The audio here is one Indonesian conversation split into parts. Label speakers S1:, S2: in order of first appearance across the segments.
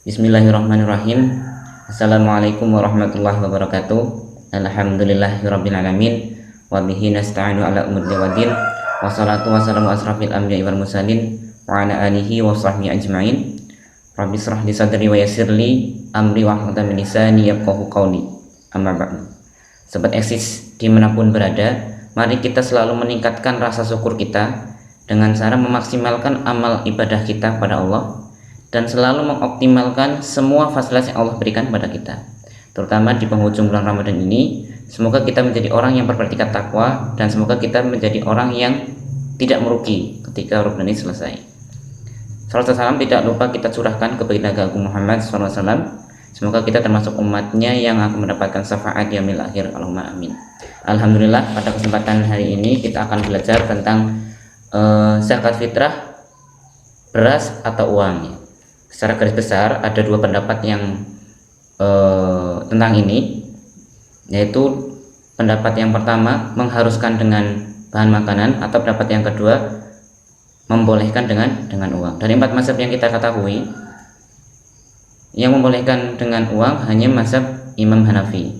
S1: Bismillahirrahmanirrahim. Assalamualaikum warahmatullahi wabarakatuh. Alhamdulillahirabbil alamin wa bihi nasta'inu ala umuri waddin. Wassalatu wassalamu asrafil anbiya'i wal mursalin wa ala alihi wa sahbihi ajma'in. Rabbi shrah li sadri wa yassir li amri wahlul min lisani yafqahu qawli. Amma ba'du. Sobat eksis dimanapun berada, mari kita selalu meningkatkan rasa syukur kita dengan cara memaksimalkan amal ibadah kita pada Allah dan selalu mengoptimalkan semua fasilitas yang Allah berikan kepada kita, terutama di penghujung bulan Ramadan ini. Semoga kita menjadi orang yang berpredikat takwa dan semoga kita menjadi orang yang tidak merugi ketika Ramadan ini selesai. Salam salam tidak lupa kita curahkan ke baginda Agung Muhammad SAW. Semoga kita termasuk umatnya yang akan mendapatkan syafaat yaumil akhir. Allahumma amin. Alhamdulillah, pada kesempatan hari ini kita akan belajar tentang zakat fitrah beras atau uang. Secara garis besar ada dua pendapat yang tentang ini, yaitu pendapat yang pertama mengharuskan dengan bahan makanan, atau pendapat yang kedua membolehkan dengan uang. Dari empat mazhab yang kita ketahui, yang membolehkan dengan uang hanya mazhab Imam Hanafi.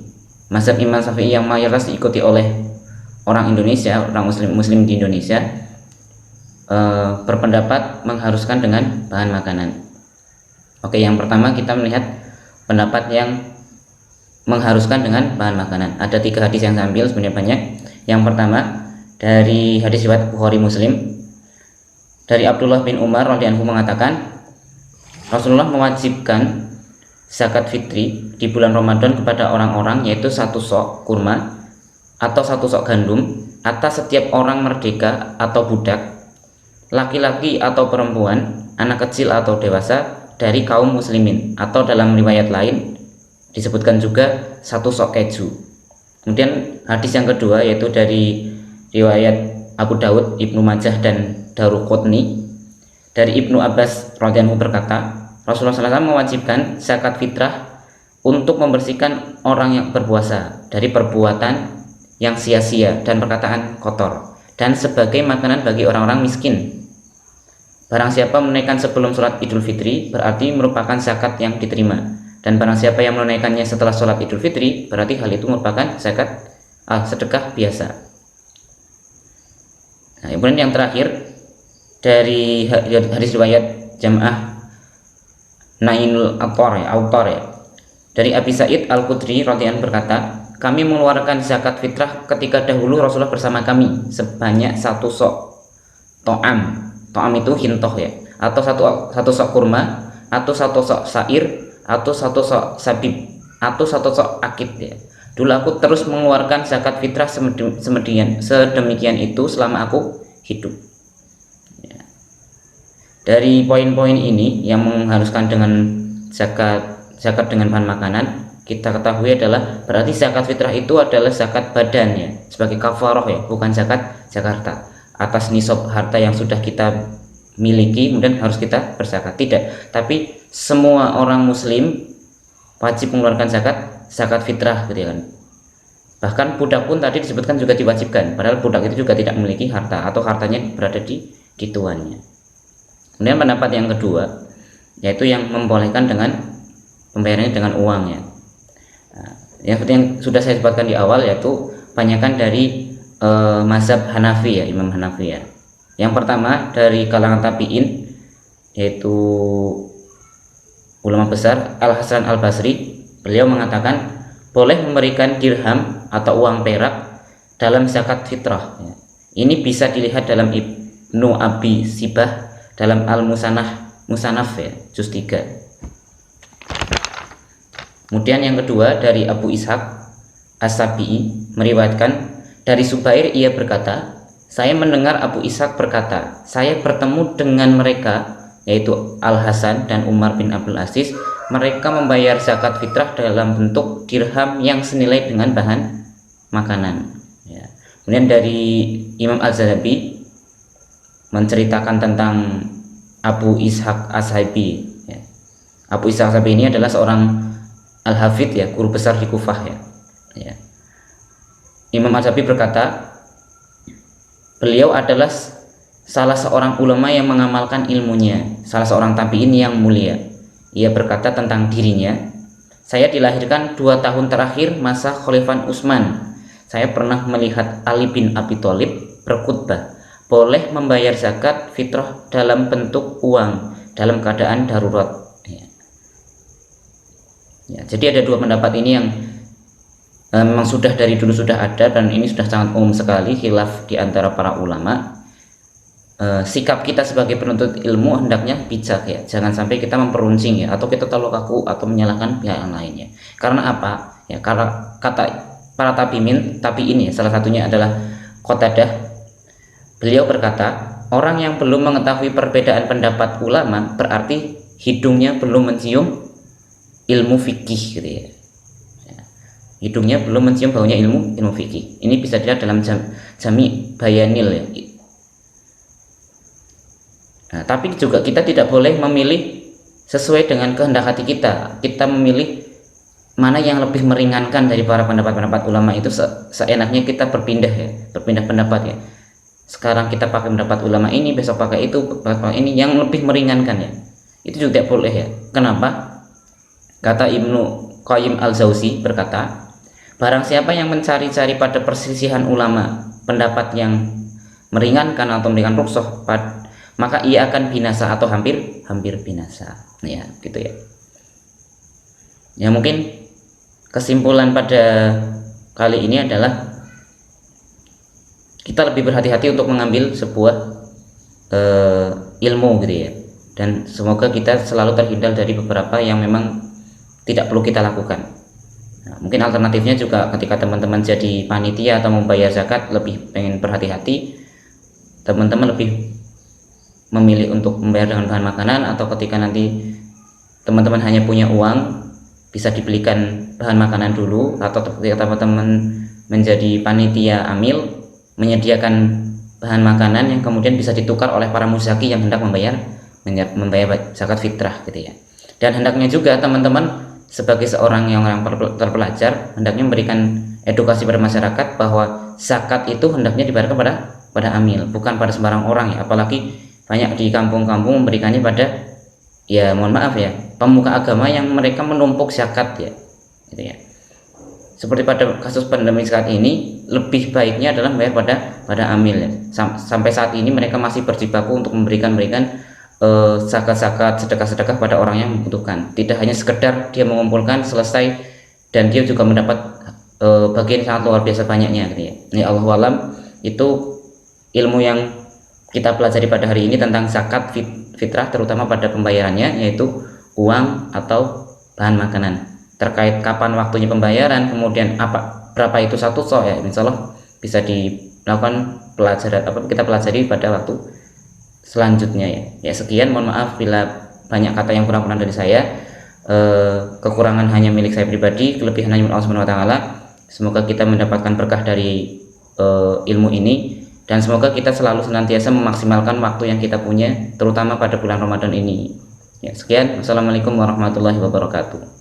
S1: Mazhab Imam Syafi'i yang mayoritas diikuti oleh orang Indonesia, orang muslim di Indonesia, berpendapat mengharuskan dengan bahan makanan. Oke, yang pertama kita melihat pendapat yang mengharuskan dengan bahan makanan. Ada 3 hadis yang saya ambil, sebenarnya banyak. Yang pertama dari hadis riwayat Bukhari Muslim, dari Abdullah bin Umar radhiyallahu anhu mengatakan, Rasulullah mewajibkan zakat fitri di bulan Ramadan kepada orang-orang, yaitu 1 sok kurma atau 1 sok gandum atas setiap orang merdeka atau budak, laki-laki atau perempuan, anak kecil atau dewasa dari kaum muslimin, atau dalam riwayat lain disebutkan juga 1 sok keju. Kemudian hadis yang kedua yaitu dari riwayat Abu Daud, Ibnu Majah dan Daruqutni, dari Ibnu Abbas radhiyallahu berkata, Rasulullah SAW mewajibkan zakat fitrah untuk membersihkan orang yang berpuasa dari perbuatan yang sia-sia dan perkataan kotor, dan sebagai makanan bagi orang-orang miskin. Barang siapa menunaikan sebelum sholat Idul Fitri berarti merupakan zakat yang diterima, dan barang siapa yang menunaikannya setelah sholat Idul Fitri berarti hal itu merupakan zakat sedekah biasa. Nah, kemudian yang terakhir dari hadis riwayat Jamaah Nainul Autor ya, dari Abi Sa'id Al-Khudri radhiyallahu berkata, kami mengeluarkan zakat fitrah ketika dahulu Rasulullah bersama kami sebanyak 1 sok to'am itu hintoh ya, atau satu sok kurma, atau 1 sok sair, atau 1 sok sabib, atau 1 sok akid ya. Dulu aku terus mengeluarkan zakat fitrah sedemikian itu selama aku hidup ya. Dari poin-poin ini yang mengharuskan dengan zakat dengan bahan makanan, kita ketahui adalah berarti zakat fitrah itu adalah zakat badan ya, sebagai kafaroh ya, bukan zakat harta atas nisab harta yang sudah kita miliki kemudian harus kita berzakat, tidak, tapi semua orang muslim wajib mengeluarkan zakat fitrah gitu kan. Bahkan budak pun tadi disebutkan juga diwajibkan, padahal budak itu juga tidak memiliki harta atau hartanya berada di tuannya. Kemudian pendapat yang kedua yaitu yang membolehkan dengan pembayarannya dengan uang ya. Nah, yang seperti yang sudah saya sebutkan di awal, yaitu banyakan dari mazhab Hanafi ya, Imam Hanafi ya. Yang pertama dari kalangan tabi'in yaitu ulama besar Al Hasan Al Basri, beliau mengatakan boleh memberikan dirham atau uang perak dalam zakat fitrah ya. Ini bisa dilihat dalam Ibnu Abi Sibah dalam Al Musanaf ya, juz 3. Kemudian yang kedua dari Abu Ishaq As-Sabi'i meriwayatkan dari Subair, ia berkata, saya mendengar Abu Ishaq berkata, saya bertemu dengan mereka, yaitu Al Hasan dan Umar bin Abdul Aziz. Mereka membayar zakat fitrah dalam bentuk dirham yang senilai dengan bahan makanan ya. Kemudian dari Imam Az-Zahabi menceritakan tentang Abu Ishaq As-Sabi'i ya. Abu Ishaq As-Sabi'i ini adalah seorang al-hafidh ya, guru besar di Kufah ya. Imam Az-Zahabi berkata, beliau adalah salah seorang ulama yang mengamalkan ilmunya, salah seorang tabi'in yang mulia. Ia berkata tentang dirinya, "Saya dilahirkan 2 tahun terakhir masa Khalifah Utsman. Saya pernah melihat Ali bin Abi Thalib berkhutbah, boleh membayar zakat fitrah dalam bentuk uang dalam keadaan darurat." Ya, jadi ada dua pendapat ini yang memang sudah dari dulu sudah ada, dan ini sudah sangat umum sekali khilaf di antara para ulama. Sikap kita sebagai penuntut ilmu hendaknya bijak ya, jangan sampai kita memperuncing ya, atau kita terlalu kaku atau menyalahkan pihak yang lainnya. Karena apa? Ya, karena kata para tabi'in ya, salah satunya adalah Qatadah. Beliau berkata, orang yang belum mengetahui perbedaan pendapat ulama berarti hidungnya belum mencium ilmu fikih gitu ya. Hidungnya belum mencium baunya ilmu fikih. Ini bisa dilihat dalam Jami Bayanil ya. Nah, tapi juga kita tidak boleh memilih sesuai dengan kehendak hati kita. Kita memilih mana yang lebih meringankan dari para pendapat-pendapat ulama itu, seenaknya kita berpindah pendapat ya. Sekarang kita pakai pendapat ulama ini, besok pakai itu, pakai ini yang lebih meringankan ya. Itu juga tidak boleh ya. Kenapa? Kata Ibnu Qayyim al-Jauzi berkata, barang siapa yang mencari-cari pada perselisihan ulama pendapat yang meringankan atau memberikan rukhsah, maka ia akan binasa atau hampir binasa. Ya, gitu ya. Ya, mungkin kesimpulan pada kali ini adalah kita lebih berhati-hati untuk mengambil sebuah ilmu gitu ya. Dan semoga kita selalu terhindar dari beberapa yang memang tidak perlu kita lakukan. Nah, mungkin alternatifnya juga ketika teman-teman jadi panitia atau membayar zakat, lebih pengen berhati-hati, teman-teman lebih memilih untuk membayar dengan bahan makanan, atau ketika nanti teman-teman hanya punya uang, bisa dibelikan bahan makanan dulu, atau ketika teman-teman menjadi panitia amil, menyediakan bahan makanan yang kemudian bisa ditukar oleh para muzaki yang hendak membayar zakat fitrah gitu ya. Dan hendaknya juga teman-teman sebagai seorang yang terpelajar hendaknya memberikan edukasi pada masyarakat bahwa zakat itu hendaknya dibayarkan pada amil, bukan pada sembarang orang ya. Apalagi banyak di kampung-kampung memberikannya pada, ya mohon maaf ya, pemuka agama yang mereka menumpuk zakat ya, gitu ya. Seperti pada kasus pandemi saat ini, lebih baiknya adalah membayar pada amil ya. Sampai saat ini mereka masih berjibaku untuk memberikan zakat-zakat, sedekah-sedekah pada orang yang membutuhkan. Tidak hanya sekedar dia mengumpulkan selesai, dan dia juga mendapat bagian sangat luar biasa banyaknya gitu ya. Ini Allahu alam, itu ilmu yang kita pelajari pada hari ini tentang zakat fitrah, terutama pada pembayarannya, yaitu uang atau bahan makanan. Terkait kapan waktunya pembayaran, kemudian berapa itu satu so ya, insyaallah bisa dilakukan kita pelajari pada waktu selanjutnya ya. Ya, sekian, mohon maaf bila banyak kata yang kurang dari saya. Kekurangan hanya milik saya pribadi, kelebihan hanya milik Allah Subhanahu wa taala. Semoga kita mendapatkan berkah dari ilmu ini, dan semoga kita selalu senantiasa memaksimalkan waktu yang kita punya, terutama pada bulan Ramadan ini. Ya, sekian. Wassalamualaikum warahmatullahi wabarakatuh.